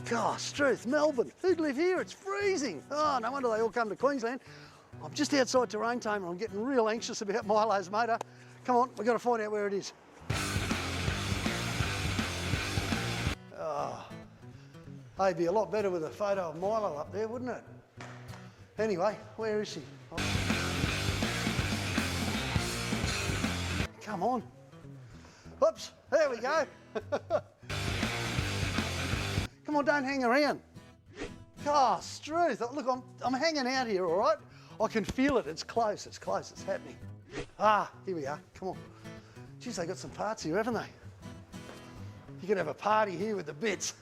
Gosh, Struth, Melbourne. Who'd live here? It's freezing. Oh, no wonder they all come to Queensland. I'm just outside Terrain Tamer. I'm getting real anxious about Milo's motor. Come on, we've got to find out where it is. Oh, it'd be a lot better with a photo of Milo up there, wouldn't it? Anyway, where is she? Oh. Come on. Oops, there we go. Come on, don't hang around. Oh, Struth, look, I'm hanging out here, all right? I can feel it, it's close, it's happening. Ah, here we are, come on. Geez, they got some parts here, haven't they? You can have a party here with the bits.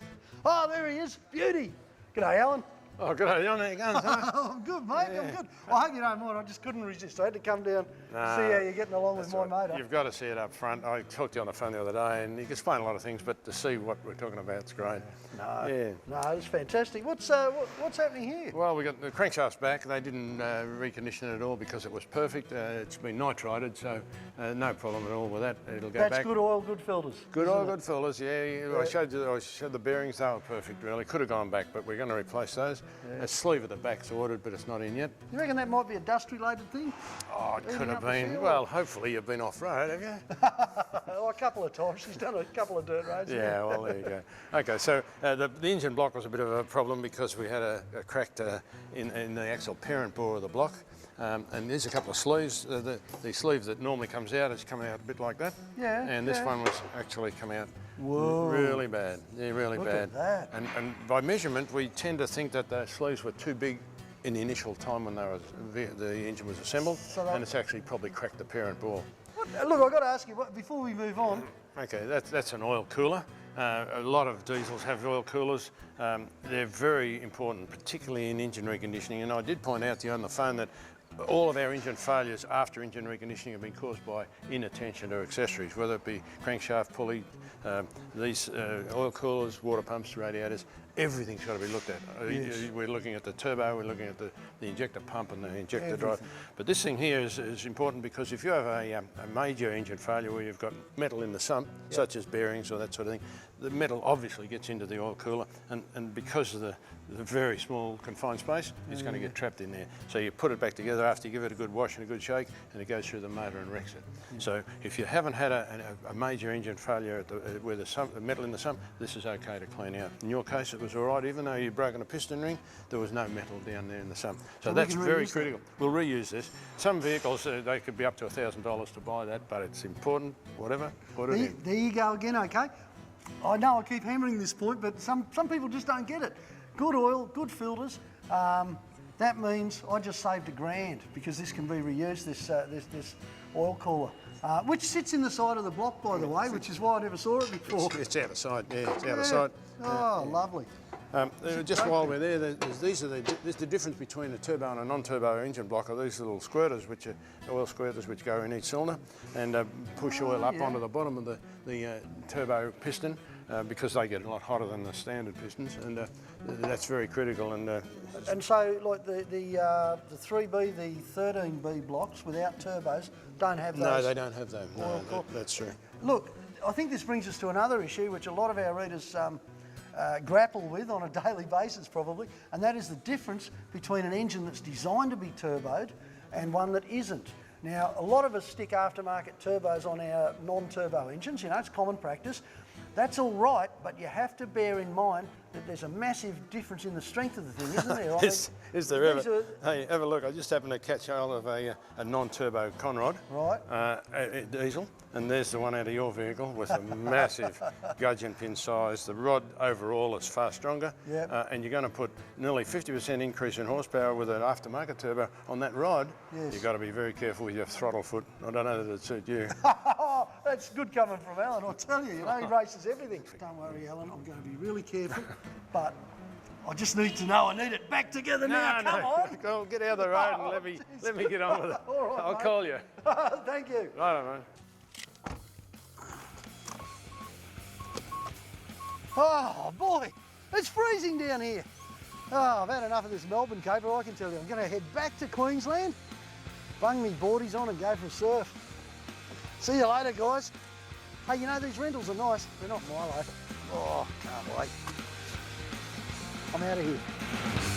Oh, there he is, beauty. G'day, Alan. Oh, g'day, John. How you going, Tamer? I'm good, mate, yeah. I'm good. I hope you don't mind, I just couldn't resist. I had to come down, see how you're getting along with my motor. You've got to see it up front. I talked to you on the phone the other day and you can explain a lot of things, but to see what we're talking about, it's great. No, it's fantastic. What's happening here? Well, we got the crankshaft's back. They didn't recondition it at all because it was perfect. It's been nitrided, so no problem at all with that. It'll go back. That's good oil, good filters. Good oil, good filters, yeah. I showed the bearings, they were perfect, really. Could have gone back, but we're going to replace those. A sleeve at the back's ordered, but it's not in yet. You reckon that might be a dust-related thing? Oh, it could have been. Well, hopefully you've been off-road, have you? Oh, a couple of times. She's done a couple of dirt roads. Yeah, well, there you go. Okay, so the engine block was a bit of a problem because we had a crack in the actual parent bore of the block. And there's a couple of sleeves. The sleeve that normally comes out is coming out a bit like that. Yeah. And this one was actually coming out really bad. Yeah, really bad. Look at that. And by measurement, we tend to think that the sleeves were too big in the initial time when the engine was assembled, and it's actually probably cracked the parent bore. Look, I've got to ask you, before we move on. Okay, that's an oil cooler. A lot of diesels have oil coolers. They're very important, particularly in engine reconditioning. And I did point out to you on the phone that all of our engine failures after engine reconditioning have been caused by inattention to accessories, whether it be crankshaft, pulley, these oil coolers, water pumps, radiators. Everything's got to be looked at. Yes. We're looking at the turbo, we're looking at the injector pump and the injector drive. But this thing here is important because if you have a major engine failure where you've got metal in the sump, such as bearings or that sort of thing, the metal obviously gets into the oil cooler, and because of the very small confined space, it's going to get trapped in there. So you put it back together after you give it a good wash and a good shake, and it goes through the motor and wrecks it. So if you haven't had a major engine failure where the metal in the sump, this is okay to clean out. In your case, it was all right. Even though you'd broken a piston ring, there was no metal down there in the sump. So that's very critical. We'll reuse this. Some vehicles, they could be up to $1,000 to buy that, but it's important, whatever, put it in. There you go again, okay? I know I keep hammering this point, but some people just don't get it. Good oil, good filters. That means I just saved $1,000 because this can be reused, this oil cooler. Which sits in the side of the block, by the way, which is why I never saw it before. It's out of sight, yeah, it's out of sight. Oh, lovely. Just while we're there, there's the difference between a turbo and a non-turbo engine block are these little squirters, which are oil squirters which go in each cylinder and push oil up onto the bottom of the turbo piston because they get a lot hotter than the standard pistons, and that's very critical. And so, like the 3B, the 13B blocks without turbos don't have those. No, they don't have those. No, that's true. Look, I think this brings us to another issue which a lot of our readers grapple with on a daily basis probably, and that is the difference between an engine that's designed to be turboed and one that isn't. Now, a lot of us stick aftermarket turbos on our non-turbo engines, it's common practice. That's all right, but you have to bear in mind that there's a massive difference in the strength of the thing, isn't there? Is there ever? Hey, have a look. I just happened to catch hold of a non-turbo conrod, a diesel, and there's the one out of your vehicle with a massive gudgeon pin size. The rod overall is far stronger, and you're going to put nearly 50% increase in horsepower with an aftermarket turbo on that rod. Yes. You've got to be very careful with your throttle foot. I don't know that it'd suit you. That's good coming from Alan, I'll tell you. He races everything. Don't worry, Alan, I'm going to be really careful. But I just need to know I need it back together now. Come on. Go get out of the road and let me get on with it. All right, I'll call you. Thank you. Right, mate. Oh boy, it's freezing down here. Oh, I've had enough of this Melbourne caper, I can tell you. I'm going to head back to Queensland, bung me boardies on and go for a surf. See you later, guys. Hey, these rentals are nice. They're not Milo. Oh, can't wait. I'm out of here.